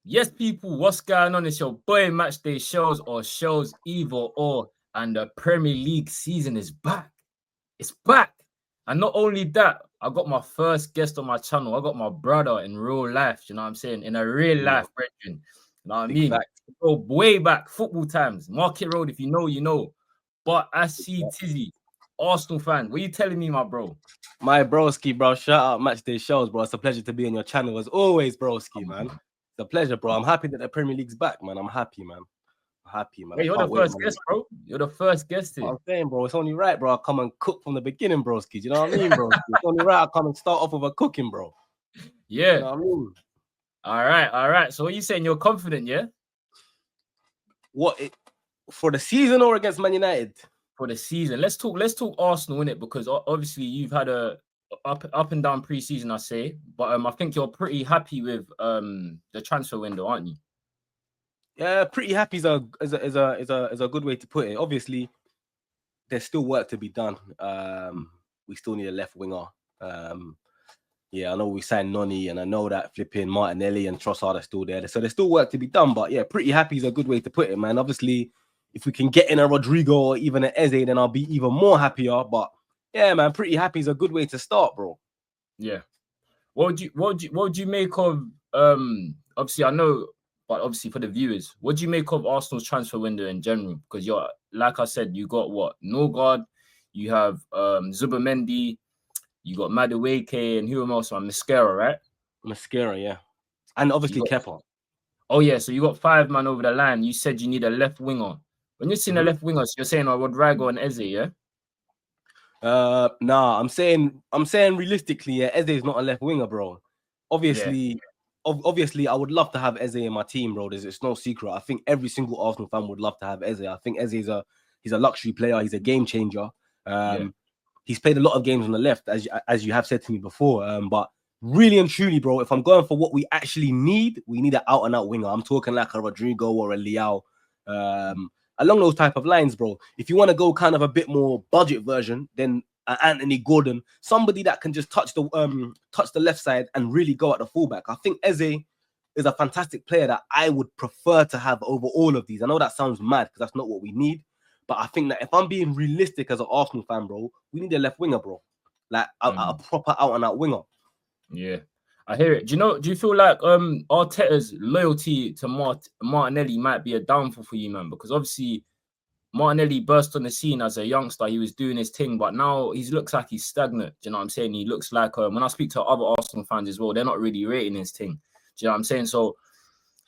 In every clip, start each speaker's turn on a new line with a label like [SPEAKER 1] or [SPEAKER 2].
[SPEAKER 1] Yes, people, what's going on? It's your boy Matchday Shows or Shows Either or, and the Premier League season is back. It's back. And not only that, I got my first guest on my channel. I got my brother in real life, you know what I'm saying? In a real
[SPEAKER 2] Yeah,
[SPEAKER 1] life, brethren. You know what I
[SPEAKER 2] big
[SPEAKER 1] mean?
[SPEAKER 2] fact.
[SPEAKER 1] Go way back, football times, Market Road, if you know, you know. But I see Tizzy, Arsenal fan. What are you telling me, my bro?
[SPEAKER 2] My broski, bro. Shout out Matchday Shows, bro. It's a pleasure to be on your channel as always, broski, man. It's a pleasure, bro. I'm happy that the Premier League's back, man. I'm happy, man. I'm happy, man.
[SPEAKER 1] Hey,
[SPEAKER 2] I
[SPEAKER 1] you're the
[SPEAKER 2] can't wait,
[SPEAKER 1] first
[SPEAKER 2] man.
[SPEAKER 1] guest, bro. You're the first guest here.
[SPEAKER 2] I'm saying, bro, it's only right, bro. I come and cook from the beginning, broski. Do you know what I mean, bro? It's only right I come and start off with a cooking, bro.
[SPEAKER 1] Yeah.
[SPEAKER 2] You know what I mean?
[SPEAKER 1] All right. So what are you saying? You're confident, yeah?
[SPEAKER 2] For the season or against Man United?
[SPEAKER 1] For the season. Let's talk Arsenal in it, because obviously you've had a up and down preseason, I say, but I think you're pretty happy with the transfer window, aren't you?
[SPEAKER 2] Yeah, pretty happy is a good way to put it. Obviously, there's still work to be done. We still need a left winger. Yeah, I know we signed Noni, and I know that flipping Martinelli and Trossard are still there. So there's still work to be done. But yeah, pretty happy is a good way to put it, man. Obviously, if we can get in a Rodrigo or even an Eze, then I'll be even more happier. But yeah, man, pretty happy is a good way to start, bro.
[SPEAKER 1] Yeah. What would you make of obviously I know, but obviously for the viewers, what do you make of Arsenal's transfer window in general? Because you're, like I said, you got what? Norgard, you have Zubimendi, you got Madueke, and who else? Mascara, right?
[SPEAKER 2] Mascara, yeah. And obviously Kepa.
[SPEAKER 1] Oh, yeah. So you got 5 man over the line. You said you need a left winger. When you're seeing a left winger, so you're saying Rodrigo and Eze, yeah?
[SPEAKER 2] Nah, I'm saying realistically, yeah, Eze is not a left winger, bro. Obviously, I would love to have Eze in my team, bro. It's no secret. I think every single Arsenal fan would love to have Eze. I think Eze is he's a luxury player. He's a game changer. He's played a lot of games on the left, as you have said to me before. But really and truly, bro, if I'm going for what we actually need, we need an out-and-out winger. I'm talking like a Rodrigo or a Leao. Along those type of lines, bro. If you want to go kind of a bit more budget version, then Anthony Gordon, somebody that can just touch the left side and really go at the fullback. I think Eze is a fantastic player that I would prefer to have over all of these. I know that sounds mad because that's not what we need, but I think that if I'm being realistic as an Arsenal fan, bro, we need a left winger, bro, like a proper out-and-out winger.
[SPEAKER 1] Yeah. I hear it. Do you feel like Arteta's loyalty to Martinelli might be a downfall for you, man? Because obviously Martinelli burst on the scene as a youngster. He was doing his thing, but now he looks like he's stagnant. Do you know what I'm saying? He looks like when I speak to other Arsenal fans as well, they're not really rating his thing. Do you know what I'm saying? So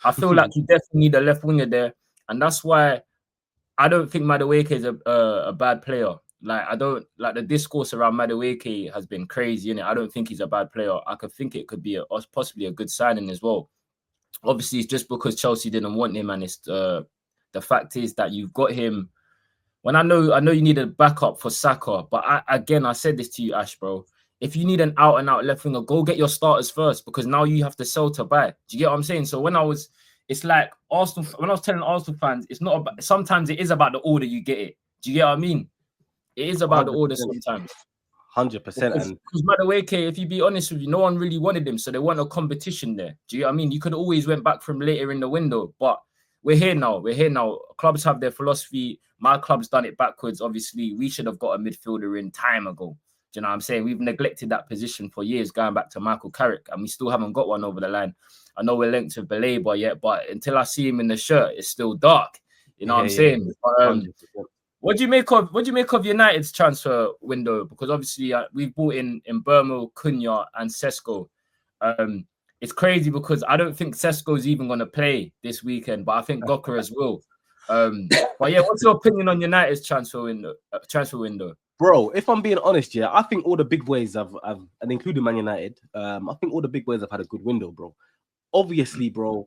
[SPEAKER 1] I feel like you definitely need a left winger there, and that's why I don't think Madueke is a bad player. Like, I don't like the discourse around Madueke has been crazy, innit? I don't think he's a bad player. I could think it could be possibly a good signing as well. Obviously, it's just because Chelsea didn't want him, and it's the fact is that you've got him. When I know you need a backup for Saka, but I said this to you, Ash, bro. If you need an out and out left winger, go get your starters first, because now you have to sell to buy. Do you get what I'm saying? So it's like Arsenal. When I was telling Arsenal fans, it's not about. Sometimes it is about the order you get it. Do you get what I mean? It is about the order sometimes.
[SPEAKER 2] 100%.
[SPEAKER 1] Because Madueke, if you be honest with you, no one really wanted him, so there wasn't a competition there. Do you know what I mean? You could always went back from later in the window, but we're here now. Clubs have their philosophy. My club's done it backwards. Obviously, we should have got a midfielder in time ago. Do you know what I'm saying? We've neglected that position for years, going back to Michael Carrick, and we still haven't got one over the line. I know we're linked to Baleba yet, but until I see him in the shirt, it's still dark. You know what I'm saying? What do you make of United's transfer window? Because obviously we've bought in Burmo, Cunha, and Sesko. It's crazy because I don't think Sesko's even going to play this weekend, but I think Gyökeres will. But yeah, what's your opinion on United's transfer window?
[SPEAKER 2] Bro, if I'm being honest, yeah, I think all the big boys have and including Man United, I think all the big boys have had a good window, bro. Obviously, bro,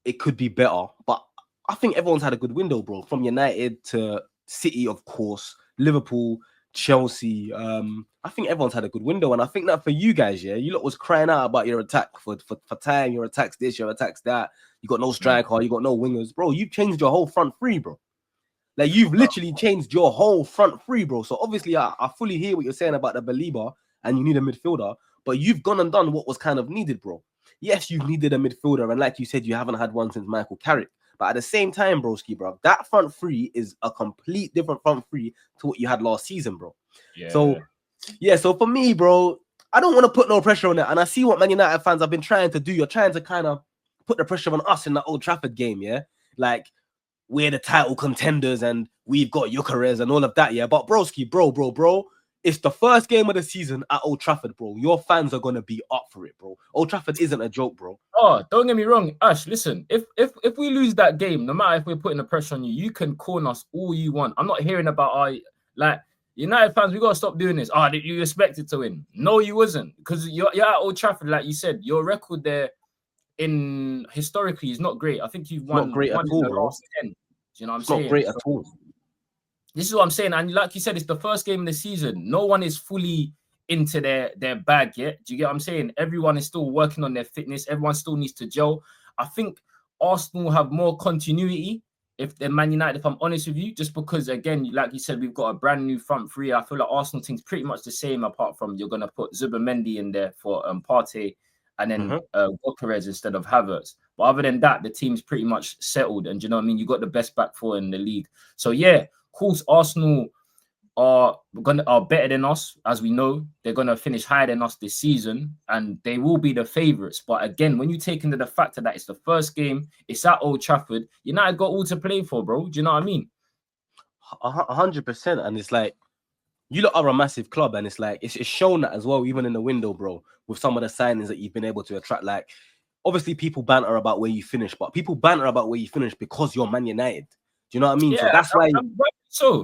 [SPEAKER 2] it could be better, but I think everyone's had a good window, bro. From United to City, of course, Liverpool, Chelsea. I think everyone's had a good window, and I think that for you guys, yeah, you lot was crying out about your attack for time, your attacks this, your attacks that. You got no striker, you got no wingers, bro. You've changed your whole front three, bro. Like, you've literally changed your whole front three, bro. So obviously, I fully hear what you're saying about the Baleba, and you need a midfielder, but you've gone and done what was kind of needed, bro. yes, you've needed a midfielder, and like you said, you haven't had one since Michael Carrick. But at the same time, broski, bro, that front three is a complete different front three to what you had last season, bro.
[SPEAKER 1] Yeah.
[SPEAKER 2] So, yeah, so for me, bro, I don't want to put no pressure on it. And I see what Man United fans have been trying to do. You're trying to kind of put the pressure on us in that Old Trafford game, yeah? Like, we're the title contenders and we've got Gyökeres and all of that, yeah? But broski, bro, it's the first game of the season at Old Trafford, bro. Your fans are going to be up for it, bro. Old Trafford isn't a joke, bro.
[SPEAKER 1] Oh, don't get me wrong, Ash. Listen, if we lose that game, no matter if we're putting the pressure on you, you can corner us all you want. I'm not hearing about like United fans. We gotta stop doing this. Oh, you expected to win? No, you wasn't, because you're at Old Trafford, like you said. Your record there in historically is not great. I think you've won
[SPEAKER 2] not great
[SPEAKER 1] one
[SPEAKER 2] at
[SPEAKER 1] in
[SPEAKER 2] all,
[SPEAKER 1] the
[SPEAKER 2] bro.
[SPEAKER 1] last 10. Do you know what I'm
[SPEAKER 2] It's
[SPEAKER 1] saying?
[SPEAKER 2] not great at all.
[SPEAKER 1] This is what I'm saying, and like you said, it's the first game of the season. No one is fully into their bag yet. Do you get what I'm saying? Everyone is still working on their fitness. Everyone still needs to gel. I think Arsenal have more continuity if they're Man United, if I'm honest with you, just because, again, like you said, we've got a brand new front three. I feel like Arsenal team's pretty much the same, apart from you're going to put Zubimendi in there for Partey and then Gyokeres instead of Havertz. But other than that, the team's pretty much settled. And you know what I mean? You got the best back four in the league. So, yeah, of course, Arsenal are better than us, as we know. They're gonna finish higher than us this season, and they will be the favourites. But again, when you take into the factor that it's the first game, it's at Old Trafford, United got all to play for, bro. Do you know what I mean?
[SPEAKER 2] 100%. And it's like, you lot are a massive club, and it's like it's shown that as well, even in the window, bro, with some of the signings that you've been able to attract. Like, obviously, people banter about where you finish, but people banter about where you finish because you're Man United. Do you know what I mean?
[SPEAKER 1] Yeah,
[SPEAKER 2] so that's why.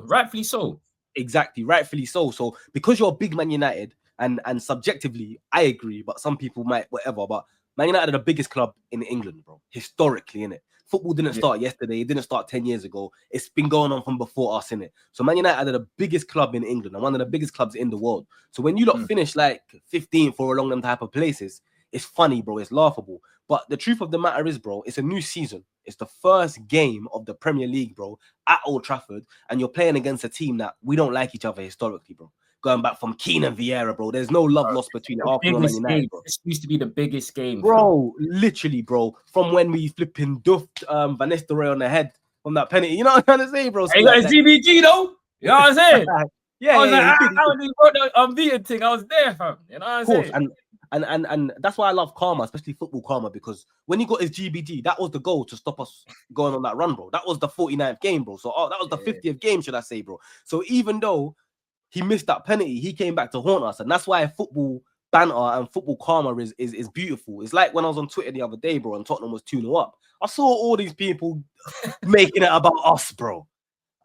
[SPEAKER 1] Rightfully so.
[SPEAKER 2] Exactly, rightfully so. So because you're a big Man United, and subjectively, I agree, but some people might whatever. But Man United are the biggest club in England, bro. Historically, innit? Football didn't start yesterday. It didn't start 10 years ago. It's been going on from before us, innit? So Man United are the biggest club in England and one of the biggest clubs in the world. So when you lot finish like 15th or along them type of places, it's funny, bro. It's laughable. But the truth of the matter is, bro, it's a new season. It's the first game of the Premier League, bro, at Old Trafford, and you're playing against a team that we don't like each other historically, bro. Going back from Keane and Vieira, bro. There's no love lost between Arsenal and Man United, bro.
[SPEAKER 1] This used to be the biggest game,
[SPEAKER 2] bro. Literally, bro. From when we flipping duffed Van Nistelrooy on the head from that penalty. You know what I'm trying to say, bro?
[SPEAKER 1] He got his GBG though. You know what I'm saying?
[SPEAKER 2] Yeah,
[SPEAKER 1] I was like, I'm beating thing. I was there, fam. You know what I'm saying?
[SPEAKER 2] And that's why I love Karma, especially football Karma, because when he got his GBG, that was the goal to stop us going on that run, bro. That was the 49th game, bro. So that was the 50th game, should I say, bro. So even though he missed that penalty, he came back to haunt us, and that's why football banter and football Karma is beautiful. It's like when I was on Twitter the other day, bro, and Tottenham was 2-0 up. I saw all these people making it about us, bro.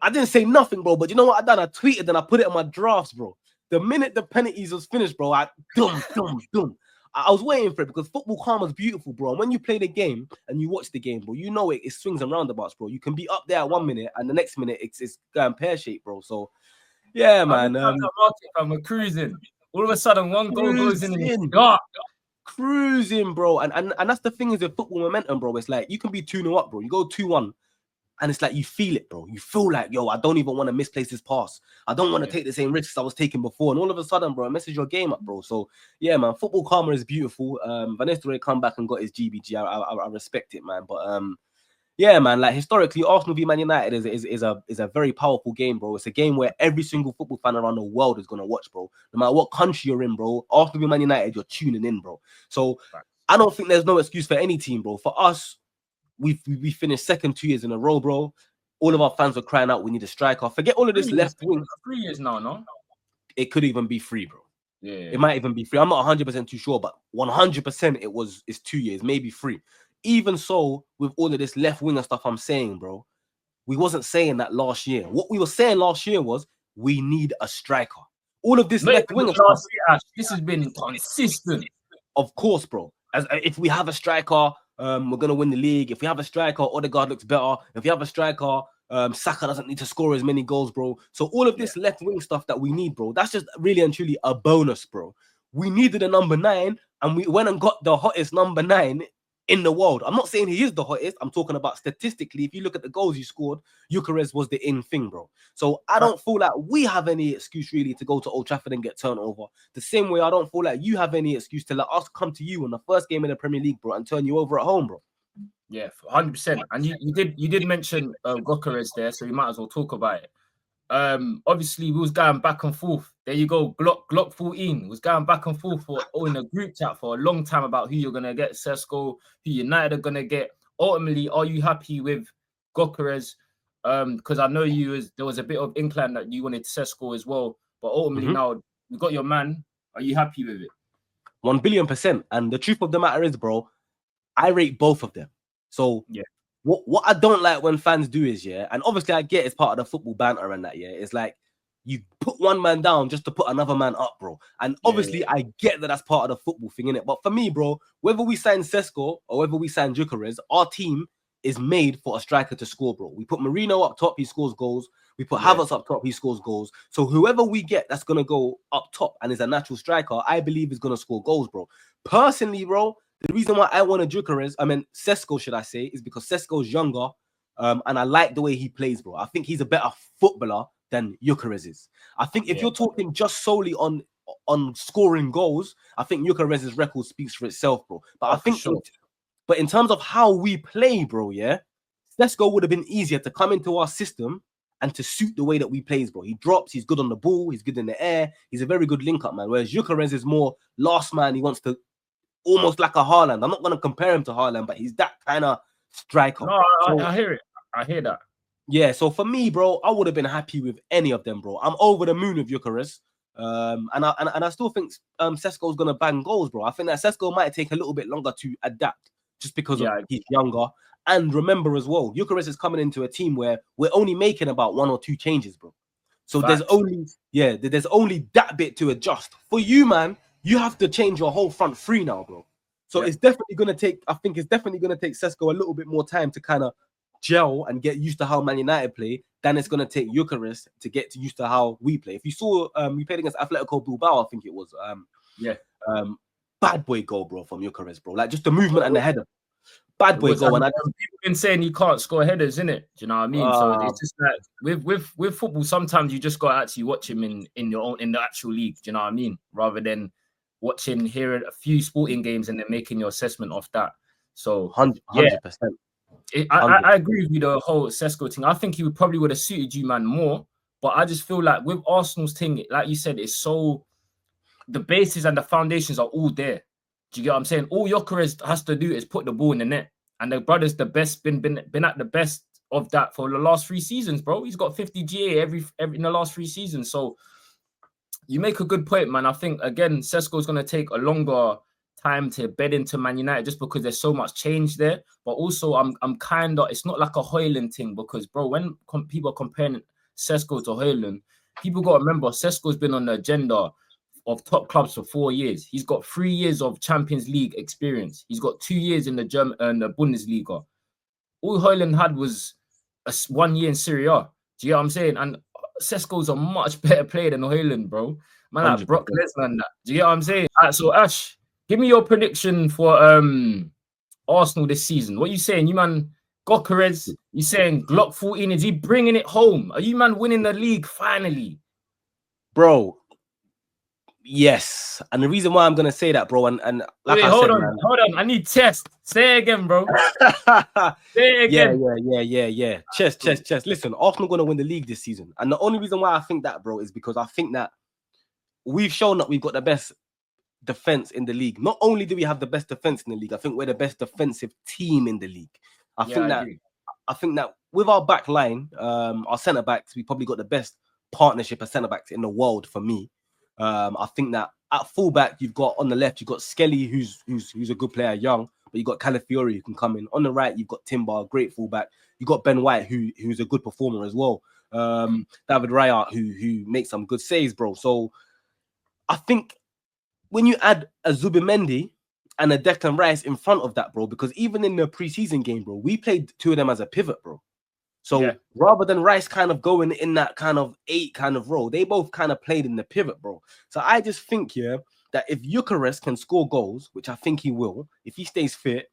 [SPEAKER 2] I didn't say nothing, bro, but you know what I done? I tweeted and I put it in my drafts, bro. The minute the penalties was finished, bro, I was waiting for it, because football Karma is beautiful, bro. And when you play the game and you watch the game, bro, you know it swings and roundabouts, bro. You can be up there at 1 minute and the next minute it's going pear-shaped, bro. So, yeah, man.
[SPEAKER 1] I'm cruising. All of a sudden, one goal goes in.
[SPEAKER 2] Cruising, bro. And that's the thing is with football momentum, bro. It's like you can be 2-0 up, bro. You go 2-1. And it's like you feel it, bro. You feel like, yo, I don't even want to misplace this pass. I don't want to take the same risks I was taking before. And all of a sudden, bro, it messes your game up, bro. So, yeah, man, football Karma is beautiful. Van Nistelrooy come back and got his GBG. I respect it, man. But, yeah, man, like historically, Arsenal v Man United is a very powerful game, bro. It's a game where every single football fan around the world is going to watch, bro. No matter what country you're in, bro, Arsenal v Man United, you're tuning in, bro. So, I don't think there's no excuse for any team, bro. For us, we finished second 2 years in a row, bro. All of our fans were crying out, we need a striker. Forget all of this left wing.
[SPEAKER 1] 3 years now, no?
[SPEAKER 2] It could even be 3, bro.
[SPEAKER 1] Yeah.
[SPEAKER 2] It might even be 3. I'm not 100% too sure, but 100% it's 2 years, maybe 3. Even so, with all of this left winger stuff I'm saying, bro, we wasn't saying that last year. What we were saying last year was we need a striker. All of this left winger stuff.
[SPEAKER 1] This has been consistent.
[SPEAKER 2] Of course, bro. As if we have a striker, we're gonna win the league. If we have a striker, Odegaard looks better. If we have a striker, Saka doesn't need to score as many goals, bro. So all of this left wing stuff that we need, bro, that's just really and truly a bonus, bro. We needed a number 9, and we went and got the hottest number 9 in the world. I'm not saying he is the hottest. I'm talking about statistically. If you look at the goals he scored, Gyökeres was the in thing, bro. So I don't feel like we have any excuse really to go to Old Trafford and get turned over. The same way I don't feel like you have any excuse to let us come to you on the first game in the Premier League, bro, and turn you over at home, bro.
[SPEAKER 1] Yeah, 100%. And you did mention Gyokeres there, so we might as well talk about it. Obviously we was going back and forth. There you go, Glock 14 was going back and forth in a group chat for a long time about who you're gonna get, Sesko, who United are gonna get. Ultimately, are you happy with Gyokeres? Because I know there was a bit of incline that you wanted Sesko as well, but ultimately now you got your man. Are you happy with it?
[SPEAKER 2] 1,000,000,000%. And the truth of the matter is, bro, I rate both of them. So
[SPEAKER 1] yeah.
[SPEAKER 2] What I don't like when fans do is, and obviously I get it's part of the football banter and that, it's like you put one man down just to put another man up, bro. And obviously I get that that's part of the football thing, innit? But for me, bro, whether we sign Sesko or whether we sign Gyökeres, our team is made for a striker to score, bro. We put Marino up top, he scores goals. We put Havertz up top, he scores goals. So whoever we get that's going to go up top and is a natural striker, I believe is going to score goals, bro. Personally, bro, the reason why I want Sesko, should I say, is because Sesko's younger, and I like the way he plays, bro. I think he's a better footballer than Gyökeres is. I think if you're talking just solely on scoring goals, I think Gyökeres' record speaks for itself, bro. But I think, but in terms of how we play, bro, Sesko would have been easier to come into our system and to suit the way that we plays, bro. He drops, he's good on the ball, he's good in the air, he's a very good link-up, man. Whereas Gyökeres is more last man, he wants to almost like a Haaland. I'm not going to compare him to Haaland, but he's that kind of striker.
[SPEAKER 1] No, I hear it. I hear that.
[SPEAKER 2] Yeah, so for me, bro, I would have been happy with any of them, bro. I'm over the moon with Gyökeres. And I still think Sesko's going to bang goals, bro. I think that Sesko might take a little bit longer to adapt just because he's younger. And remember as well, Gyökeres is coming into a team where we're only making about 1 or 2 changes, bro. So there's only that bit to adjust. For you, man, you have to change your whole front three now, bro. So it's definitely going to take, I think it's definitely going to take Sesko a little bit more time to kind of gel and get used to how Man United play than it's going to take Gyökeres to get used to how we play. If you saw, we played against Atletico Bilbao, I think it was. Bad boy goal, bro, from Gyökeres, bro. Like just the movement and the header. Bad boy goal. And
[SPEAKER 1] people been saying you can't score headers, innit? Do you know what I mean? So it's just like with football, sometimes you just got to actually watch him in the actual league. Do you know what I mean? Rather than hearing a few sporting games and then making your assessment off that. So
[SPEAKER 2] 100%.
[SPEAKER 1] I agree with you, the whole Sesko thing. I think he probably would have suited you, man, more. But I just feel like with Arsenal's thing, like you said, it's so the bases and the foundations are all there. Do you get what I'm saying? All Gyökeres has to do is put the ball in the net. And the brother's the best, been at the best of that for the last 3 seasons, bro. He's got 50 GA every in the last 3 seasons. So you make a good point, man. I think, again, Sesko's going to take a longer time to bed into Man United just because there's so much change there. But also, I'm kind of, it's not like a Højlund thing because, bro, when people are comparing Sesko to Højlund, people got to remember Sesko's been on the agenda of top clubs for 4 years. He's got 3 years of Champions League experience. He's got 2 years in the Bundesliga. All Højlund had was 1 year in Serie A. Do you get what I'm saying? And Sesko's a much better player than Højlund, bro. Man, like 100%. Brock Lesnar and that. Do you get what I'm saying? All right, so Ash, give me your prediction for Arsenal this season. What are you saying? You man, Gyökeres, you saying Glock 14, is he bringing it home? Are you man winning the league finally?
[SPEAKER 2] Bro, yes. And the reason why I'm going to say that, bro, and like
[SPEAKER 1] wait, hold on. I need chest. Say it again, bro. Say it again.
[SPEAKER 2] Yeah. Chest. Listen, Arsenal going to win the league this season. And the only reason why I think that, bro, is because I think that we've shown that we've got the best defense in the league. Not only do we have the best defense in the league, I think we're the best defensive team in the league. I think that with our back line, our centre backs, we probably got the best partnership of centre backs in the world for me. I think that at fullback, you've got on the left, you've got Skelly, who's a good player, young, but you've got Calafiori who can come in. On the right, you've got Timber, great fullback. You've got Ben White, who's a good performer as well. David Raya, who makes some good saves, bro. So I think when you add a Zubimendi and a Declan Rice in front of that, bro, because even in the preseason game, bro, we played 2 of them as a pivot, bro. So rather than Rice kind of going in that kind of 8 kind of role, they both kind of played in the pivot, bro. So I just think that if Gyökeres can score goals, which I think he will, if he stays fit,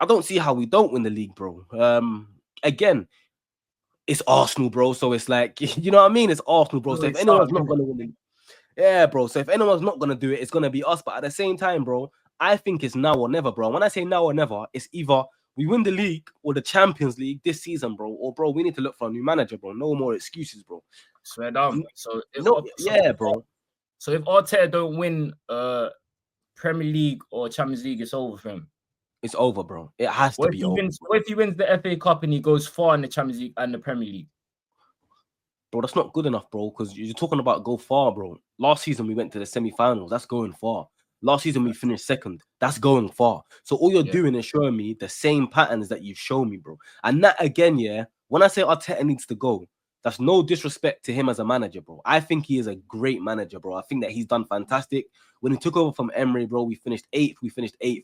[SPEAKER 2] I don't see how we don't win the league, bro. Again, it's Arsenal, bro. So it's like, you know what I mean? It's Arsenal, bro. So if anyone's not gonna win the league, yeah, bro. So if anyone's not gonna do it, it's gonna be us. But at the same time, bro, I think it's now or never, bro. When I say now or never, it's either we win the league or the Champions League this season, bro. Or bro, we need to look for a new manager, bro. No more excuses, bro.
[SPEAKER 1] Swear down. So
[SPEAKER 2] bro.
[SPEAKER 1] So if Arteta don't win Premier League or Champions League, it's over for him.
[SPEAKER 2] It's over, bro. It has to be over.
[SPEAKER 1] What if he wins the FA Cup and he goes far in the Champions League and the Premier League?
[SPEAKER 2] Bro, that's not good enough, bro, because you're talking about go far, bro. Last season, we went to the semi-finals. That's going far. Last season, we finished second. That's going far. So all you're doing is showing me the same patterns that you've shown me, bro. And that, again, yeah, when I say Arteta needs to go, that's no disrespect to him as a manager, bro. I think he is a great manager, bro. I think that he's done fantastic. When he took over from Emery, bro, we finished eighth,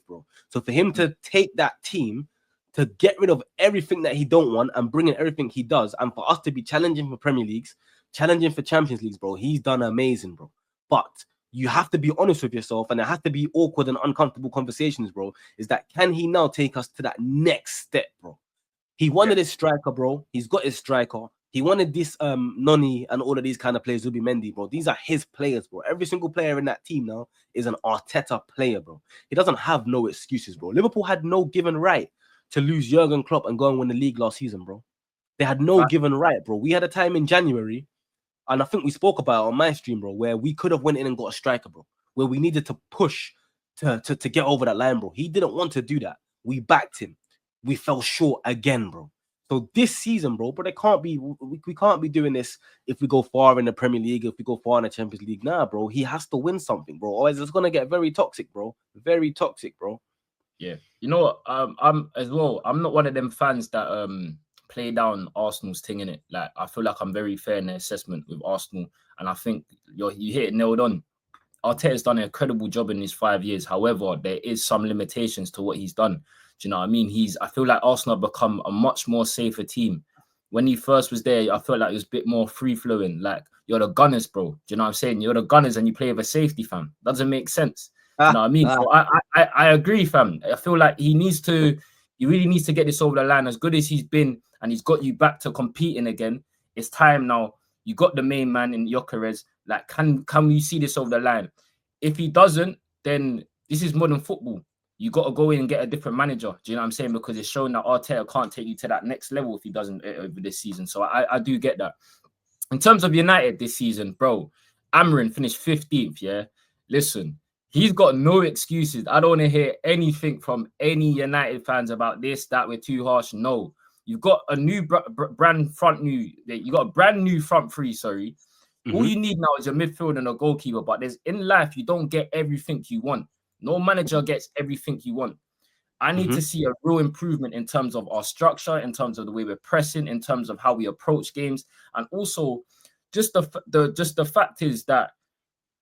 [SPEAKER 2] bro. So for him to take that team, to get rid of everything that he don't want and bring in everything he does, and for us to be challenging for Premier Leagues, challenging for Champions Leagues, bro, he's done amazing, bro. But you have to be honest with yourself, and there has to be awkward and uncomfortable conversations, bro, is that can he now take us to that next step, bro? He wanted his striker, bro. He's got his striker. He wanted this Noni and all of these kind of players, Zubi Mendy, bro. These are his players, bro. Every single player in that team now is an Arteta player, bro. He doesn't have no excuses, bro. Liverpool had no given right to lose Jurgen Klopp and go and win the league last season, bro. They had no given right, bro. We had a time in January, and I think we spoke about it on my stream, bro, where we could have went in and got a striker, bro, where we needed to push to get over that line, bro. He didn't want to do that. We backed him. We fell short again, bro. So this season, bro, but we can't be doing this if we go far in the Premier League, if we go far in the Champions League. Nah, bro, he has to win something, bro. Otherwise, it's gonna get very toxic, bro. Very toxic, bro.
[SPEAKER 1] Yeah, you know what? I'm as well. I'm not one of them fans that play down Arsenal's thing in it. Like, I feel like I'm very fair in the assessment with Arsenal, and I think you hit it nailed on. Arteta's done an incredible job in his 5 years. However, there is some limitations to what he's done. Do you know what I mean? I feel like Arsenal have become a much more safer team. When he first was there, I felt like it was a bit more free-flowing. Like, you're the Gunners, bro. Do you know what I'm saying? You're the Gunners and you play with a safety, fam. Doesn't make sense. Do you know what I mean? So I agree, fam. I feel like he really needs to get this over the line. As good as he's been and he's got you back to competing again, it's time now. You got the main man in Gyökeres. Like, can we see this over the line? If he doesn't, then this is modern football. You got to go in and get a different manager. Do you know what I'm saying? Because it's showing that Arteta can't take you to that next level if he doesn't over this season. So I do get that. In terms of United this season, bro, Amorim finished 15th, yeah? Listen, he's got no excuses. I don't want to hear anything from any United fans about this, that we're too harsh. No. You've got a new brand new front three, sorry. Mm-hmm. All you need now is a midfield and a goalkeeper. But in life, you don't get everything you want. No manager gets everything you want. I need to see a real improvement in terms of our structure, in terms of the way we're pressing, in terms of how we approach games, and also just the fact is that,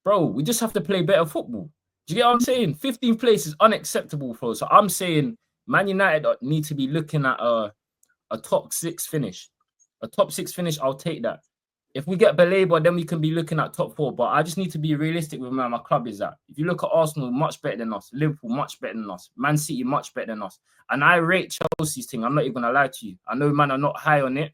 [SPEAKER 1] bro, we just have to play better football. Do you get what I'm saying? 15th place is unacceptable for us. So I'm saying Man United need to be looking at a top 6 finish. A top 6 finish, I'll take that. If we get Belabor, then we can be looking at top 4. But I just need to be realistic with where my club is at. If you look at Arsenal, much better than us. Liverpool, much better than us. Man City, much better than us. And I rate Chelsea's thing. I'm not even going to lie to you. I know, man, I'm not high on it.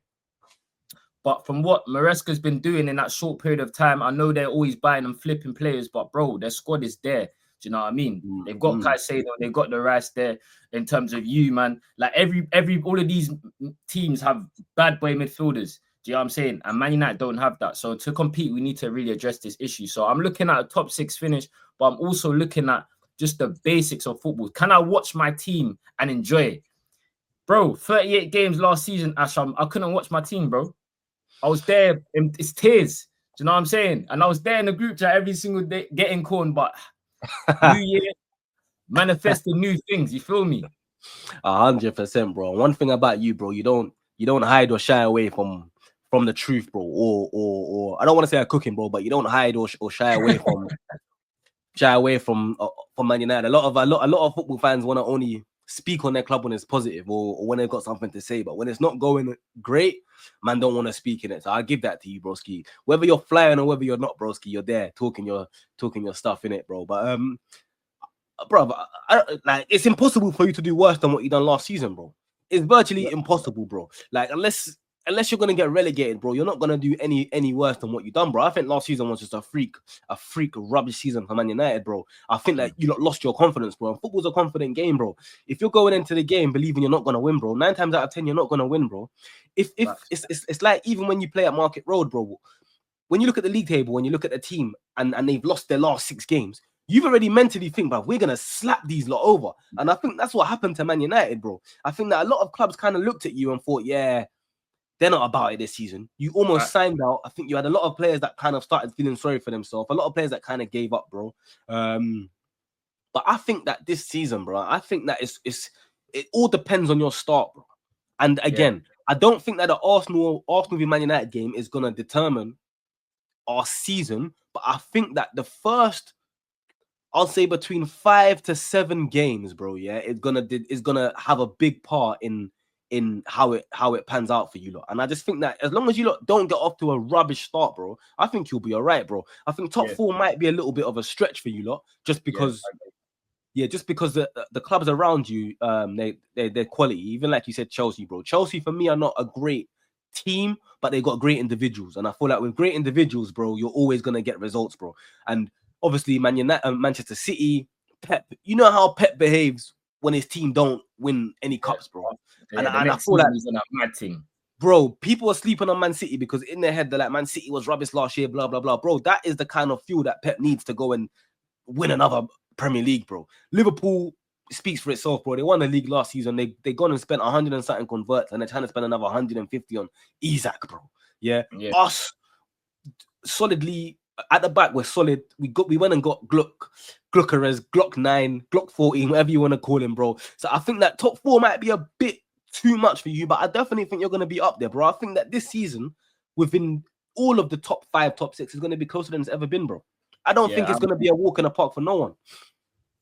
[SPEAKER 1] But from what Maresca's been doing in that short period of time, I know they're always buying and flipping players. But, bro, their squad is there. Do you know what I mean? They've got Caicedo, they've got the Rice there. In terms of you, man, like all of these teams have bad boy midfielders. Do you know what I'm saying? And Man United don't have that. So to compete, we need to really address this issue. So I'm looking at a top 6 finish, but I'm also looking at just the basics of football. Can I watch my team and enjoy it? Bro, 38 games last season, Ash, I couldn't watch my team, bro. I was there, it's tears. Do you know what I'm saying? And I was there in the group chat every single day, getting corned, but New Year, manifesting new things. You feel me?
[SPEAKER 2] 100%, bro. One thing about you, bro, you don't hide or shy away from the truth, bro. Or I don't want to say a cooking, bro, but you don't hide or shy away from Man United. A lot of football fans want to only speak on their club when it's positive or when they've got something to say, but when it's not going great, man, don't want to speak in it. So I give that to you, broski. Whether you're flying or whether you're not, broski, you're there talking your stuff in it, bro. But bro, like it's impossible for you to do worse than what you done last season, bro. It's virtually impossible, bro. Like unless you're gonna get relegated, bro, you're not gonna do any worse than what you done, bro. I think last season was just a freak rubbish season for Man United, bro. I think that you lost your confidence, bro. And football's a confident game, bro. If you're going into the game believing you're not gonna win, bro, 9 times out of 10 you're not gonna win, bro. If it's like even when you play at Market Road, bro. When you look at the league table, when you look at the team and they've lost their last 6 games, you've already mentally think, bro, we're going to slap these lot over. And I think that's what happened to Man United, bro. I think that a lot of clubs kind of looked at you and thought, yeah, they're not about it this season. You almost signed out. I think you had a lot of players that kind of started feeling sorry for themselves. A lot of players that kind of gave up, bro. But I think that this season, bro, I think that it all depends on your start, bro. And again, I don't think that the Arsenal v Man United game is going to determine our season, but I think that the first, I'll say between 5 to 7 games, bro, yeah, it's gonna have a big part in how it pans out for you lot. And I just think that as long as you lot don't get off to a rubbish start, bro, I think you'll be all right, bro. I think top 4 might be a little bit of a stretch for you lot, just because the clubs around you, they're quality. Even like you said, Chelsea, bro. Chelsea for me are not a great team, but they got great individuals, and I feel like with great individuals, bro, you're always gonna get results, bro. And obviously, Manchester City, Pep, you know how Pep behaves when his team don't win any cups, bro. And I feel like
[SPEAKER 1] he's on a mad team,
[SPEAKER 2] bro. People are sleeping on Man City because in their head they're like, Man City was rubbish last year, blah blah blah, bro. That is the kind of fuel that Pep needs to go and win another Premier League, bro. Liverpool speaks for itself, bro. They won the league last season. They gone and spent 100 and something converts, and they're trying to spend another 150 on Isaac, bro. Yeah. Us solidly at the back, we're solid. We went and got Gyökeres, Glock 9, Glock 14, whatever you want to call him, bro. So I think that top 4 might be a bit too much for you, but I definitely think you're going to be up there, bro. I think that this season, within all of the top 5, top 6, is going to be closer than it's ever been, bro. I don't think it's going to be a walk in the park for no one.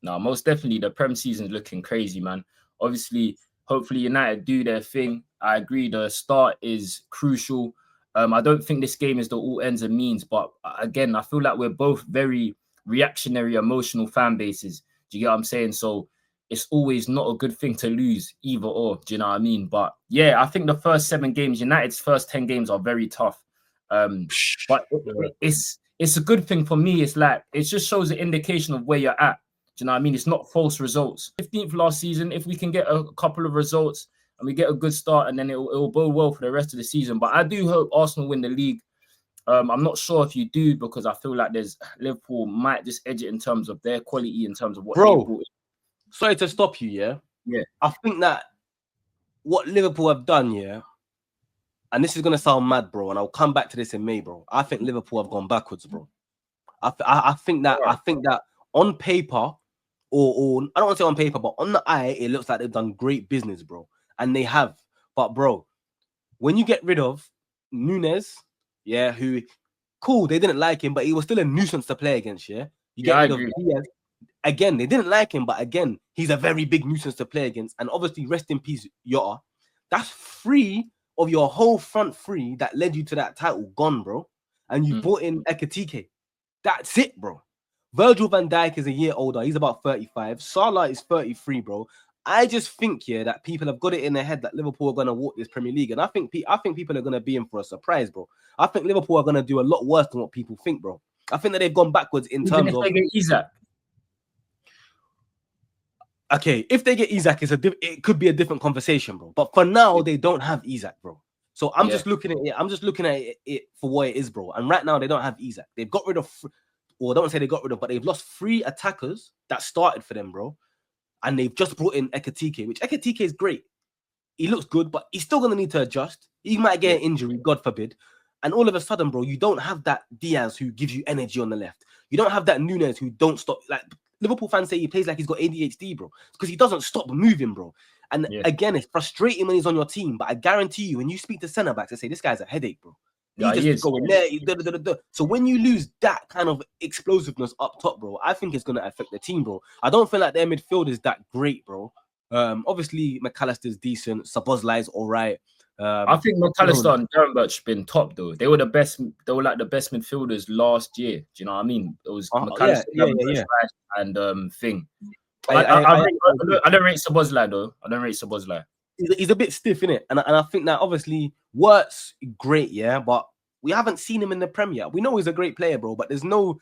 [SPEAKER 1] No, most definitely. The Prem season's looking crazy, man. Obviously, hopefully United do their thing. I agree. The start is crucial. I don't think this game is the all ends and means, but again, I feel like we're both very reactionary, emotional fan bases. Do you get what I'm saying? So it's always not a good thing to lose either or. Do you know what I mean? But yeah, I think the first 7 games, United's first 10 games are very tough. But it's a good thing for me. It's like, it just shows an indication of where you're at. Do you know what I mean? It's not false results. 15th last season, if we can get a couple of results and we get a good start, and then it will bode well for the rest of the season. But I do hope Arsenal win the league. I'm not sure if you do, because I feel like Liverpool might just edge it in terms of their quality, in terms of what they brought.
[SPEAKER 2] Sorry to stop you, yeah?
[SPEAKER 1] Yeah.
[SPEAKER 2] I think that what Liverpool have done, yeah, and this is going to sound mad, bro, and I'll come back to this in May, bro. I think Liverpool have gone backwards, bro. I think that on paper, or I don't want to say on paper, but on the eye, it looks like they've done great business, bro. And they have. But, bro, when you get rid of Nunes, yeah, who, cool, they didn't like him, but he was still a nuisance to play against, yeah? You get rid of Diaz. Again, they didn't like him, but again, he's a very big nuisance to play against. And obviously, rest in peace, Jota. That's 3 of your whole front 3 that led you to that title gone, bro. And you brought in Ekitike. That's it, bro. Virgil van Dijk is a year older. He's about 35. Salah is 33, bro. I just think, yeah, that people have got it in their head that Liverpool are going to walk this Premier League. And I think people are going to be in for a surprise, bro. I think Liverpool are going to do a lot worse than what people think, bro. I think that they've gone backwards in terms of...
[SPEAKER 1] Isaac.
[SPEAKER 2] Okay, if they get Isaac, it could be a different conversation, bro. But for now, they don't have Isaac, bro. So I'm just looking at it. I'm just looking at it for what it is, bro. And right now, they don't have Isaac. They've got rid of... Or I don't want to say they got rid of, but they've lost 3 attackers that started for them, bro. And they've just brought in Ekitike, which Ekitike is great. He looks good, but he's still going to need to adjust. He might get an injury, God forbid. And all of a sudden, bro, you don't have that Diaz who gives you energy on the left. You don't have that Nunes who don't stop. Like, Liverpool fans say he plays like he's got ADHD, bro. Because he doesn't stop moving, bro. And again, it's frustrating when he's on your team. But I guarantee you, when you speak to centre-backs, they say, this guy's a headache, bro. He just going there. So when you lose that kind of explosiveness up top, bro, I think it's going to affect the team, bro. I don't feel like their midfield is that great, bro. Obviously, McAllister's decent. Szoboszlai's all right.
[SPEAKER 1] I think McAllister and Dernbach been top, though. They were the best. They were like the best midfielders last year. Do you know what I mean? It was McAllister, and Thing. I don't rate Szoboszlai though. I don't rate Szoboszlai.
[SPEAKER 2] He's a bit stiff, innit? And I think that obviously Wirtz great, yeah, but we haven't seen him in the Premier. We know he's a great player, bro, but there's no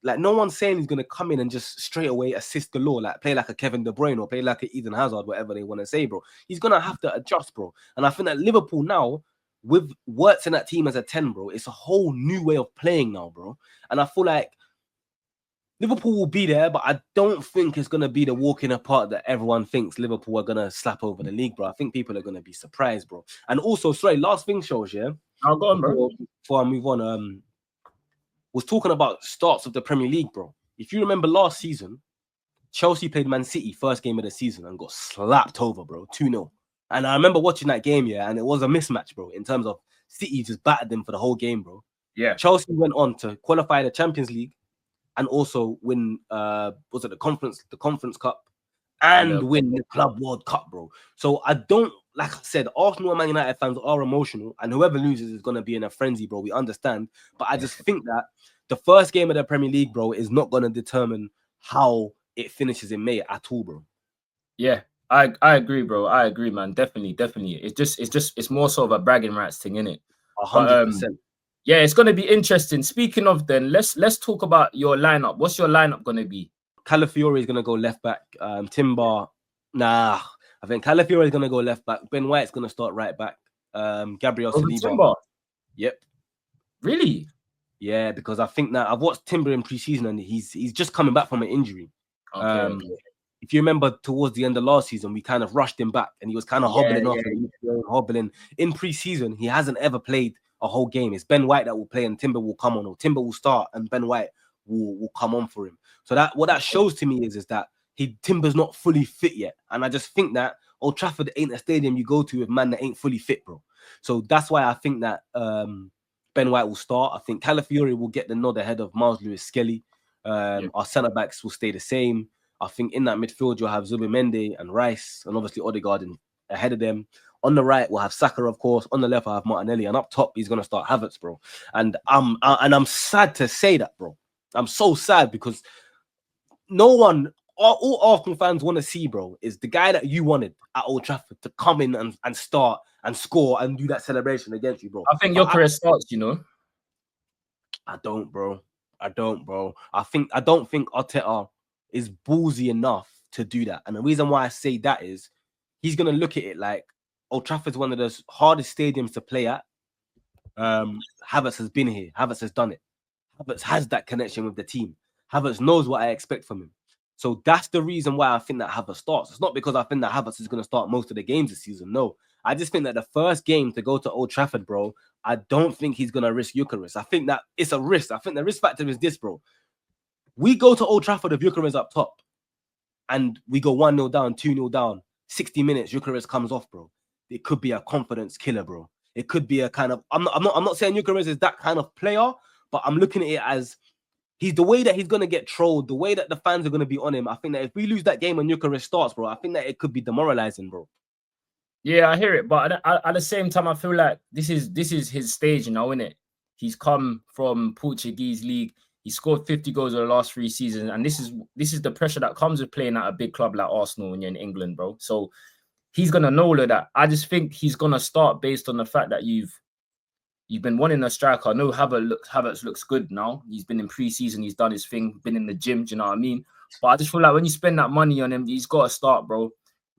[SPEAKER 2] one's saying he's gonna come in and just straight away assist galore, like play like a Kevin De Bruyne or play like a Eden Hazard, whatever they want to say, bro. He's gonna have to adjust, bro. And I think that Liverpool now, with Wirtz in that team as a 10, bro, it's a whole new way of playing now, bro. And I feel like Liverpool will be there, but I don't think it's going to be the walk in the park that everyone thinks Liverpool are going to slap over the league, bro. I think people are going to be surprised, bro. And also, sorry, last thing, shows, yeah?
[SPEAKER 1] I'll go on, bro.
[SPEAKER 2] Before I move on, was talking about starts of the Premier League, bro. If you remember last season, Chelsea played Man City first game of the season and got slapped over, bro, 2-0. And I remember watching that game, yeah, and it was a mismatch, bro, in terms of City just battered them for the whole game, bro.
[SPEAKER 1] Yeah.
[SPEAKER 2] Chelsea went on to qualify the Champions League and also win was it the conference cup and win the Club World Cup, bro. So I don't, like I said, Arsenal and Man United fans are emotional, and whoever loses is going to be in a frenzy, bro. We understand, but I just think that the first game of the Premier League, bro, is not going to determine how it finishes in May at all, bro.
[SPEAKER 1] Yeah, I agree, bro. I agree, man. Definitely. It's more sort of a bragging rights thing, innit?
[SPEAKER 2] 100%.
[SPEAKER 1] Yeah, it's going to be interesting. Speaking of then, let's talk about your lineup. What's your lineup going to be?
[SPEAKER 2] Calafiori is going to go left back. Timber, I think Calafiori is going to go left back. Ben White's going to start right back. Gabriel Saliba.
[SPEAKER 1] Timber?
[SPEAKER 2] Yep.
[SPEAKER 1] Really?
[SPEAKER 2] Yeah, because I think that I've watched Timber in pre-season and he's just coming back from an injury.
[SPEAKER 1] Okay.
[SPEAKER 2] If you remember, towards the end of last season, we kind of rushed him back and he was kind of hobbling off. Hobbling. In pre-season, he hasn't ever played a whole game. It's Ben White that will play and Timber will come on, or Timber will start and Ben White will come on for him. So that what that shows to me is that Timber's not fully fit yet. And I just think that Old Trafford ain't a stadium you go to with man that ain't fully fit, bro. So that's why I think that Ben White will start. I think Calafiori will get the nod ahead of Miles Lewis-Skelly. Our centre-backs will stay the same. I think in that midfield, you'll have Zubimendi and Rice, and obviously Odegaard ahead of them. On the right, we'll have Saka, of course. On the left, I have Martinelli, and up top, he's gonna start Havertz, bro. And I'm sad to say that, bro. I'm so sad because all Arsenal fans want to see, bro, is the guy that you wanted at Old Trafford to come in and start and score and do that celebration against you, bro.
[SPEAKER 1] I think Gyökeres starts, you know.
[SPEAKER 2] I don't, bro. I don't think Arteta is ballsy enough to do that. And the reason why I say that is he's going to look at it like Old Trafford's one of the hardest stadiums to play at. Havertz has been here. Havertz has done it. Havertz has that connection with the team. Havertz knows what I expect from him. So that's the reason why I think that Havertz starts. It's not because I think that Havertz is going to start most of the games this season. No. I just think that the first game to go to Old Trafford, bro, I don't think he's going to risk Gyökeres. I think that it's a risk. I think the risk factor is this, bro. We go to Old Trafford with Gyökeres up top and we go 1-0 down, 2-0 down, 60 minutes, Gyökeres comes off, bro. It could be a confidence killer, bro. It could be a kind of, I'm not saying Gyökeres is that kind of player, but I'm looking at it as he's the way that he's going to get trolled, the way that the fans are going to be on him. I think that if we lose that game when Gyökeres starts, bro, I think that it could be demoralizing, bro.
[SPEAKER 1] Yeah, I hear it, but at the same time, I feel like this is his stage, you know, innit? He's come from Portuguese league. He scored 50 goals in the last 3 seasons, and this is the pressure that comes with playing at a big club like Arsenal when you're in England, bro. So he's gonna know all of that. I just think he's gonna start based on the fact that you've been wanting a striker. I know Havertz looks good now. He's been in pre-season, he's done his thing, been in the gym. Do you know what I mean? But I just feel like when you spend that money on him, he's got to start, bro.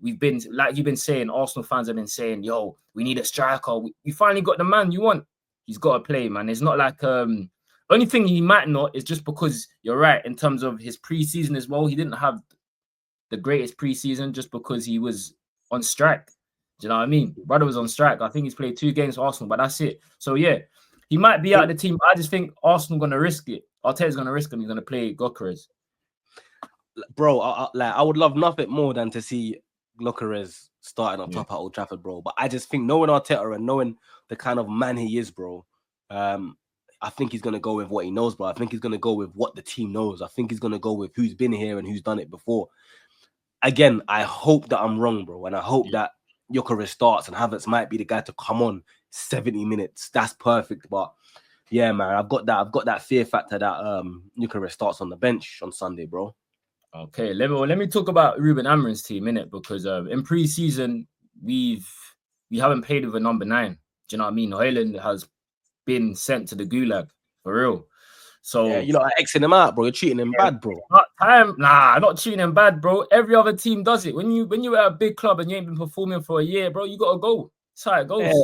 [SPEAKER 1] We've been, like you've been saying, Arsenal fans have been saying, yo, we need a striker. You finally got the man you want. He's got to play, man. It's not like only thing he might not is just because you're right in terms of his pre-season as well. He didn't have the greatest pre-season just because he was on strike. Do you know what I mean? Brother was on strike. I think he's played 2 games for Arsenal, but that's it. So yeah, he might be out of the team. But I just think Arsenal going to risk it. Arteta's going to risk him. He's going to play Gyökeres.
[SPEAKER 2] Bro, I would love nothing more than to see Gyökeres starting up top at Old Trafford, bro. But I just think knowing Arteta and knowing the kind of man he is, bro, I think he's going to go with what he knows, bro. I think he's going to go with what the team knows. I think he's going to go with who's been here and who's done it before. Again, I hope that I'm wrong, bro. And I hope that Gyökeres starts and Havertz might be the guy to come on 70 minutes. That's perfect. But yeah, man, I've got that fear factor that Gyökeres starts on the bench on Sunday, bro.
[SPEAKER 1] Okay, let me talk about Ruben Amorim's team, innit? Because in pre-season we haven't played with a number 9. Do you know what I mean? Hoyland has been sent to the gulag for real. So
[SPEAKER 2] Yeah, you know, Xing him out, bro. You're treating him bad, bro.
[SPEAKER 1] Not treating him bad, bro. Every other team does it. When you're at a big club and you ain't been performing for a year, bro, you gotta go. That's how it goes.
[SPEAKER 2] Yeah,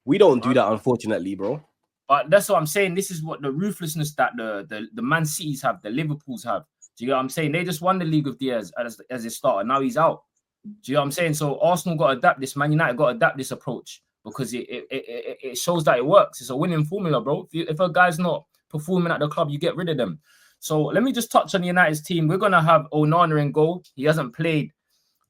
[SPEAKER 2] we don't do that, unfortunately, bro.
[SPEAKER 1] But that's what I'm saying. This is what the ruthlessness that the Man Cities have, the Liverpools have. Do you get what I'm saying? They just won the league with Diaz as a starter. Now he's out. Do you know what I'm saying? So Arsenal got to adapt this. Man United got to adapt this approach because it shows that it works. It's a winning formula, bro. If a guy's not performing at the club, you get rid of them. So let me just touch on United's team. We're going to have Onana in goal. He hasn't played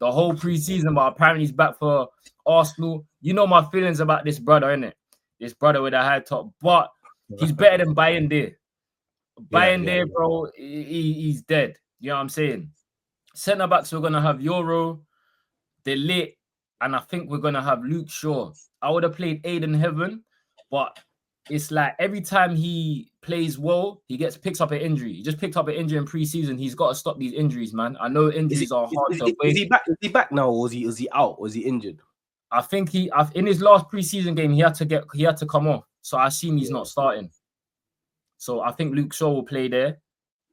[SPEAKER 1] the whole preseason, but apparently he's back for Arsenal. You know my feelings about this brother, innit? This brother with a high top. But he's better than Bayern. Bro, he's dead. You know what I'm saying? Centre backs, we're going to have Euro, De Ligt, and I think we're going to have Luke Shaw. I would have played Aiden Heaven, but it's like every time he plays well, he picks up an injury. He just picked up an injury in pre-season. He's got to stop these injuries, man. I know injuries are hard to
[SPEAKER 2] is he back? Is he back now, or is he out? Was he injured?
[SPEAKER 1] I think in his last pre-season game, he had to come off. So I assume he's not starting. So I think Luke Shaw will play there.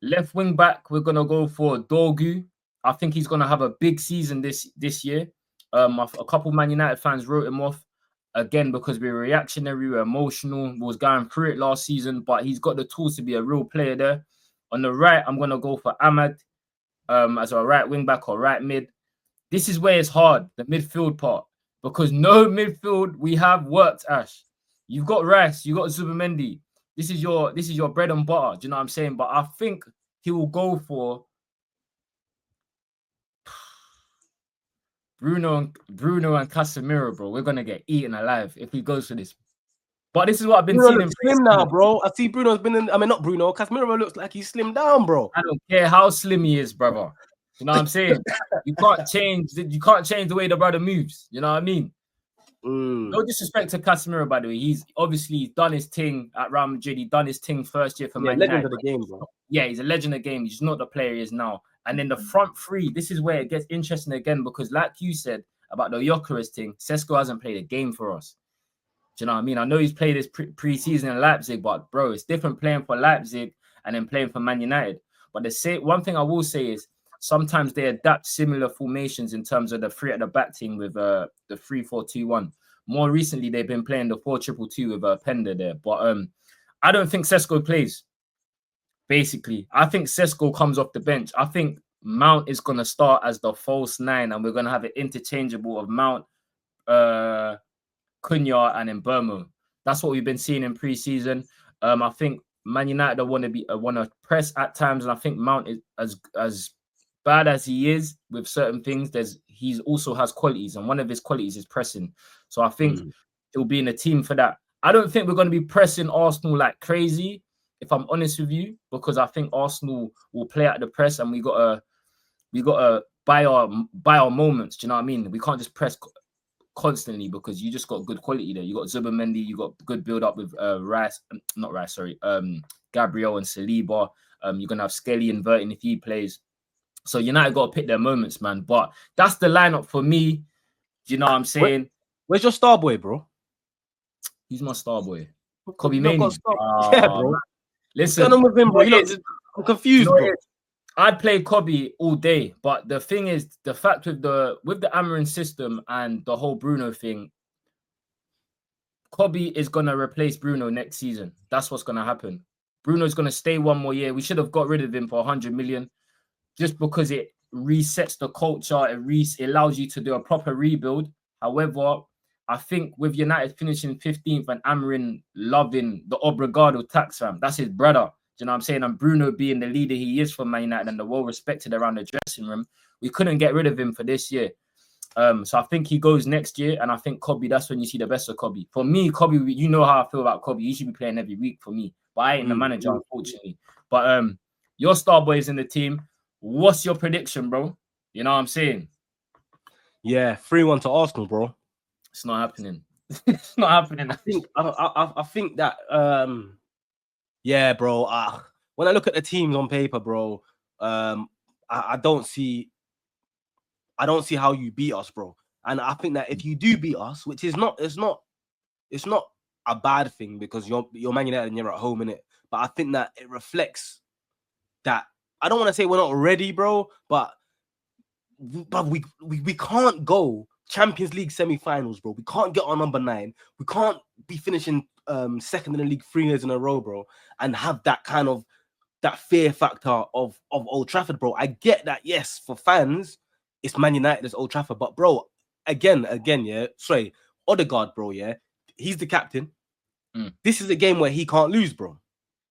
[SPEAKER 1] Left wing back, we're gonna go for Dorgu. I think he's gonna have a big season this year. A couple Man United fans wrote him off again because we're reactionary, we're emotional. We was going through it last season, but he's got the tools to be a real player there. On the right, I'm gonna go for Ahmad as a right wing back or right mid. This is where it's hard, the midfield part, because no midfield we have worked, Ash. You've got Rice, you got Zubimendi. This is your bread and butter. Do you know what I'm saying? But I think he will go for Bruno and Casemiro, bro. We're gonna get eaten alive if he goes for this. But this is what I've been seeing him
[SPEAKER 2] slim now, bro. I see Bruno's been in. I mean, not Bruno. Casemiro looks like he's slimmed down, bro.
[SPEAKER 1] I don't care how slim he is, brother. You know what I'm saying? You can't change the way the brother moves. You know what I mean? No disrespect to Casemiro, by the way. He's obviously done his thing at Real Madrid. He done his thing first year for Man United.
[SPEAKER 2] Legend of the game, bro.
[SPEAKER 1] Yeah, he's a legend of the game. He's not the player he is now. And then the front three, this is where it gets interesting again because, like you said about the Gyökeres thing, Sesko hasn't played a game for us. Do you know what I mean? I know he's played his pre-season in Leipzig, but bro, it's different playing for Leipzig and then playing for Man United. But one thing I will say is sometimes they adapt similar formations in terms of the three at the back team with the 3-4-2-1. More recently, they've been playing the 4-2-2 with Pender there. But I don't think Sesko plays. Basically, I think Sesko comes off the bench. I think Mount is going to start as the false 9, and we're going to have it interchangeable of Mount, Cunha, and Mbeumo. That's what we've been seeing in pre-season. I think Man United want to press at times, and I think Mount is as bad as he is with certain things. He also has qualities, and one of his qualities is pressing. So I think he'll be in a team for that. I don't think we're going to be pressing Arsenal like crazy, if I'm honest with you, because I think Arsenal will play at the press, and we gotta buy our moments. Do you know what I mean? We can't just press constantly because you just got good quality there. You got Zubimendi, you got good build up with Gabriel and Saliba. You're gonna have Skelly inverting if he plays. So United got to pick their moments, man. But that's the lineup for me. Do you know what I'm saying?
[SPEAKER 2] Where's your star boy, bro?
[SPEAKER 1] He's my star boy. Kobe Mainoo.
[SPEAKER 2] Yeah, bro.
[SPEAKER 1] Man. Listen,
[SPEAKER 2] what's going on with him, bro? I'm confused, bro.
[SPEAKER 1] I'd play Kobe all day, but the thing is, the fact with the Amorim system and the whole Bruno thing, Kobe is gonna replace Bruno next season. That's what's gonna happen. Bruno's gonna stay one more year. We should have got rid of him for 100 million, just because it resets the culture. It allows you to do a proper rebuild. However, I think with United finishing 15th and Amorim loving the Obrigado tax, fam, that's his brother. Do you know what I'm saying? And Bruno being the leader he is for Man United and the well-respected around the dressing room, we couldn't get rid of him for this year. So I think he goes next year, and I think Kobe, that's when you see the best of Kobe. For me, Kobe, you know how I feel about Kobe. He should be playing every week for me, but I ain't the manager, unfortunately. But your star boy is in the team. What's your prediction, bro? You know what I'm saying?
[SPEAKER 2] Yeah, 3-1 to Arsenal, bro.
[SPEAKER 1] It's not happening. It's not happening.
[SPEAKER 2] I think that yeah, bro. When I look at the teams on paper, bro, I don't see how you beat us, bro. And I think that if you do beat us, which is not, it's not a bad thing because you're Man United and you're at home, innit? But I think that it reflects that I don't want to say we're not ready, bro, but we can't go Champions League semi-finals, bro. We can't get on number 9. We can't be finishing second in the league 3 years in a row, bro, and have that kind of that fear factor of Old Trafford, bro. I get that, yes, for fans, it's Man United, it's Old Trafford, but bro, again, yeah. Sorry, Odegaard, bro, yeah, he's the captain. This is a game where he can't lose, bro.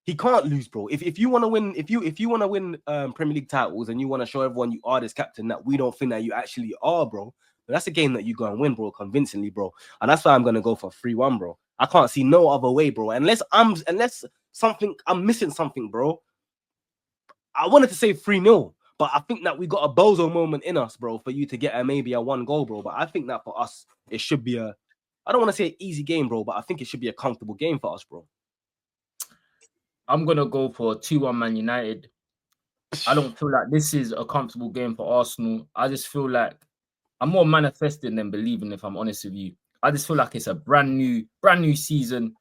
[SPEAKER 2] He can't lose, bro. If you want to win, if you want to win Premier League titles and you want to show everyone you are this captain that we don't think that you actually are, bro, but that's a game that you go and win, bro, convincingly, bro. And that's why I'm gonna go for 3-1, bro. I can't see no other way, bro. Unless I'm missing something, bro. I wanted to say 3-0, but I think that we got a bozo moment in us, bro, for you to get maybe a 1 goal, bro. But I think that for us, it should be I don't want to say an easy game, bro, but I think it should be a comfortable game for us, bro.
[SPEAKER 1] I'm going to go for 2-1 Man United. I don't feel like this is a comfortable game for Arsenal. I just feel like I'm more manifesting than believing, if I'm honest with you. I just feel like it's a brand new season.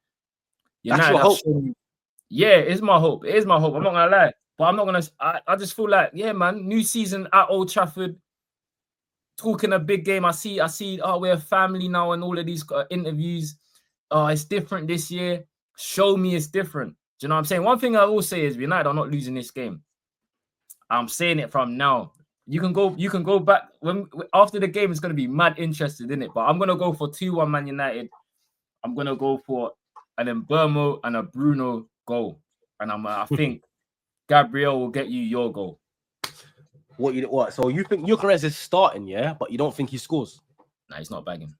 [SPEAKER 2] That's your hope.
[SPEAKER 1] Yeah, it's my hope. It is my hope. I'm not going to lie. But I'm not going to... I just feel like, yeah, man, new season at Old Trafford. Talking a big game. I see, we're a family now and all of these interviews. It's different this year. Show me it's different. Do you know what I'm saying? One thing I will say is United are not losing this game. I'm saying it from now. You can go back after the game. It's going to be mad interested in it. But I'm going to go for 2-1 Man United. I'm going to go for an Mbeumo and a Bruno goal. And I think Gabriel will get you your goal.
[SPEAKER 2] What? So you think Gyökeres is starting, yeah? But you don't think he scores?
[SPEAKER 1] Nah, he's not bagging.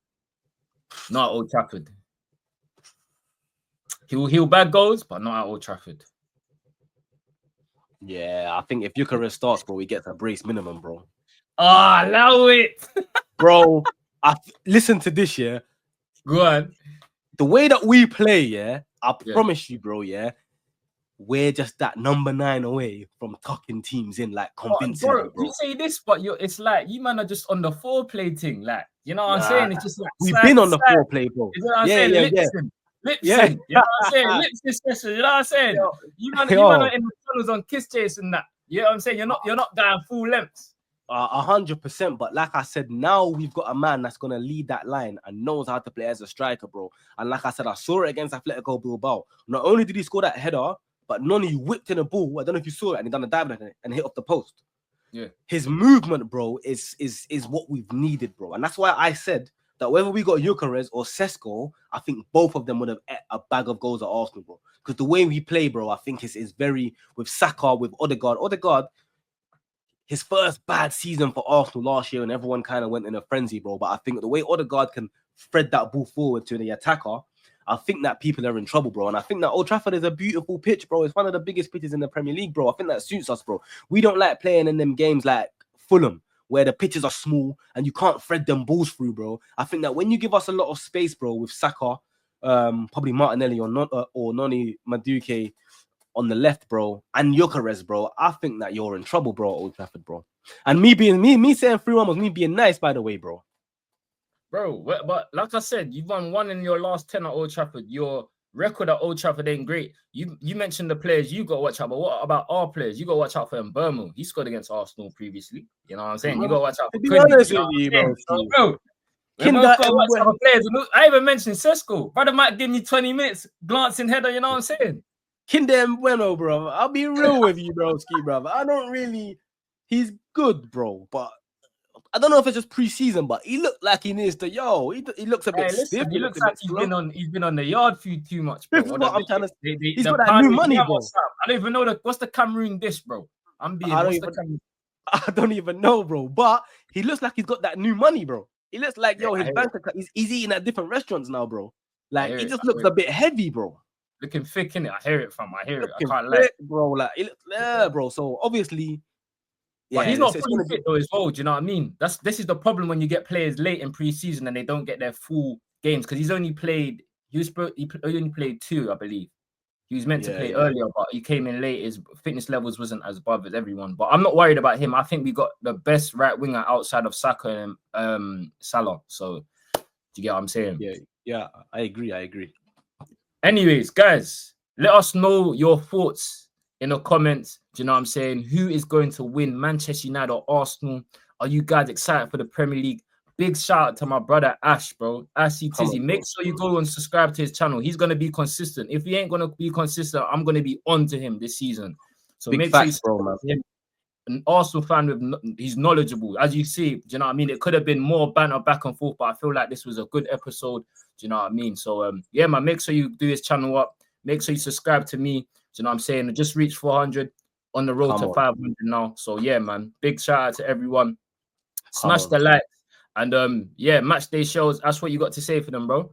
[SPEAKER 1] Not at Old Trafford. He'll bag goals, but not at Old Trafford.
[SPEAKER 2] Yeah, I think if Gyökeres starts, bro, he gets a brace minimum, bro.
[SPEAKER 1] Allow it.
[SPEAKER 2] Bro, listen to this, yeah?
[SPEAKER 1] Go on.
[SPEAKER 2] The way that we play, yeah, I promise you, bro, yeah, we're just that number 9 away from tucking teams in, like, convincingly, bro.
[SPEAKER 1] You say this, but it's like you man are just on the foreplay thing, like, you know what I'm saying? It's just like
[SPEAKER 2] we've been on the foreplay, bro.
[SPEAKER 1] You know what I'm saying? Lipson. You know what I'm saying? Lipson special. You know what I'm saying? You man are in the tunnels on kiss chase and that. You know what I'm saying? You're not going full lengths.
[SPEAKER 2] 100%. But like I said, now we've got a man that's gonna lead that line and knows how to play as a striker, bro. And like I said, I saw it against Atletico Bilbao. Not only did he score that header, but Noni whipped in a ball. I don't know if you saw it, and he done a dive and hit off the post.
[SPEAKER 1] Yeah,
[SPEAKER 2] his movement, bro, is what we've needed, bro. And that's why I said that whether we got Gyökeres or Sesko, I think both of them would have ate a bag of goals at Arsenal, bro. Because the way we play, bro, I think is very with Saka, with Odegaard. Odegaard, his first bad season for Arsenal last year, and everyone kind of went in a frenzy, bro. But I think the way Odegaard can thread that ball forward to the attacker, I think that people are in trouble, bro. And I think that Old Trafford is a beautiful pitch, bro. It's one of the biggest pitches in the Premier League, bro. I think that suits us, bro. We don't like playing in them games like Fulham, where the pitches are small and you can't thread them balls through, bro. I think that when you give us a lot of space, bro, with Saka, probably Martinelli or Noni Madueke on the left, bro, and Gyökeres, bro, I think that you're in trouble, bro, Old Trafford, bro. And me saying 3-1 was me being nice, by the way, bro.
[SPEAKER 1] Bro, but like I said, you've won 1 in your last 10 at Old Trafford. Your record at Old Trafford ain't great. You mentioned the players you got to watch out, but what about our players? You got to watch out for Mbeumo. He scored against Arsenal previously. You know what I'm saying? You got to watch out for
[SPEAKER 2] Kundry,
[SPEAKER 1] bro. Players. I even mentioned Sesko. Brother might give me 20 minutes glancing header. You know what I'm saying?
[SPEAKER 2] Kinder Bueno, bro. I'll be real with you, bro, Ski, brother. I don't really. He's good, bro, but I don't know if it's just pre-season, but he looked like he needs to. He looks a bit stiff.
[SPEAKER 1] He looks like he's been on the yard too much, bro.
[SPEAKER 2] This is what I'm trying to say. He's got that new money, bro.
[SPEAKER 1] I don't even know what's the Cameroon dish, bro. I
[SPEAKER 2] don't even know, bro. But he looks like he's got that new money, bro. He looks like his bank account. He's eating at different restaurants now, bro. Like he just looks a bit heavy, bro.
[SPEAKER 1] Looking thick, innit? I hear it. I can't lie,
[SPEAKER 2] bro. Like, bro. So obviously.
[SPEAKER 1] Yeah, but he's not fully fit though as well. Do you know what I mean? This is the problem when you get players late in pre-season and they don't get their full games because he only played 2, I believe. He was meant to play earlier, but he came in late. His fitness levels wasn't as above as everyone. But I'm not worried about him. I think we got the best right winger outside of Saka and Salah. So, do you get what I'm saying?
[SPEAKER 2] Yeah, I agree.
[SPEAKER 1] Anyways, guys, let us know your thoughts in the comments. Do you know what I'm saying? Who is going to win, Manchester United or Arsenal? Are you guys excited for the Premier League? Big shout out to my brother Ash, bro. Ashy Tizzy. Make sure you go and subscribe to his channel. He's going to be consistent. If he ain't going to be consistent, I'm going to be on to him this season. So
[SPEAKER 2] Big
[SPEAKER 1] make
[SPEAKER 2] facts,
[SPEAKER 1] sure you
[SPEAKER 2] bro, man.
[SPEAKER 1] An Arsenal fan with he's knowledgeable. As you see, do you know what I mean? It could have been more banter back and forth, but I feel like this was a good episode. Do you know what I mean? So yeah, man, make sure you do his channel up. Make sure you subscribe to me. Do you know what I'm saying? I just reached 400 on the road to 500 now. So yeah, man. Big shout out to everyone. Smash the like. And yeah, match day shows. That's what you got to say for them, bro.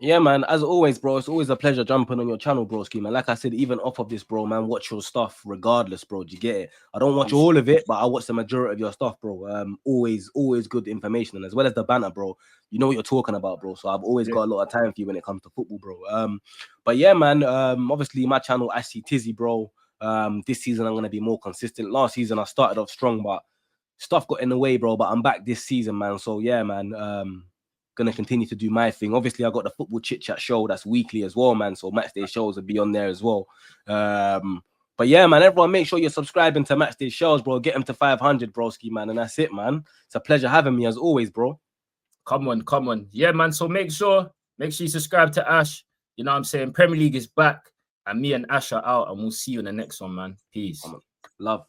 [SPEAKER 2] Yeah, man. As always, bro, it's always a pleasure jumping on your channel, broski, man. Like I said, even off of this, bro, man, watch your stuff regardless, bro. Do you get it? I don't watch all of it, but I watch the majority of your stuff, bro. Always good information, and as well as the banner, bro. You know what you're talking about, bro. So I've always got a lot of time for you when it comes to football, bro. But yeah, man. Obviously, my channel, Ashy Tizzy, bro. This season I'm gonna be more consistent. Last season I started off strong, but stuff got in the way, bro. But I'm back this season, man. So yeah, man. Gonna continue to do my thing. Obviously, I got the football chit chat show that's weekly as well, man. So matchday shows will be on there as well. But yeah, man, everyone make sure you're subscribing to matchday shows, bro. Get them to 500, broski, man. And that's it, man. It's a pleasure having me as always, bro.
[SPEAKER 1] Come on. Yeah, man. So make sure you subscribe to Ash. You know what I'm saying? Premier League is back. And me and Ash are out. And we'll see you in the next one, man. Peace.
[SPEAKER 2] Love.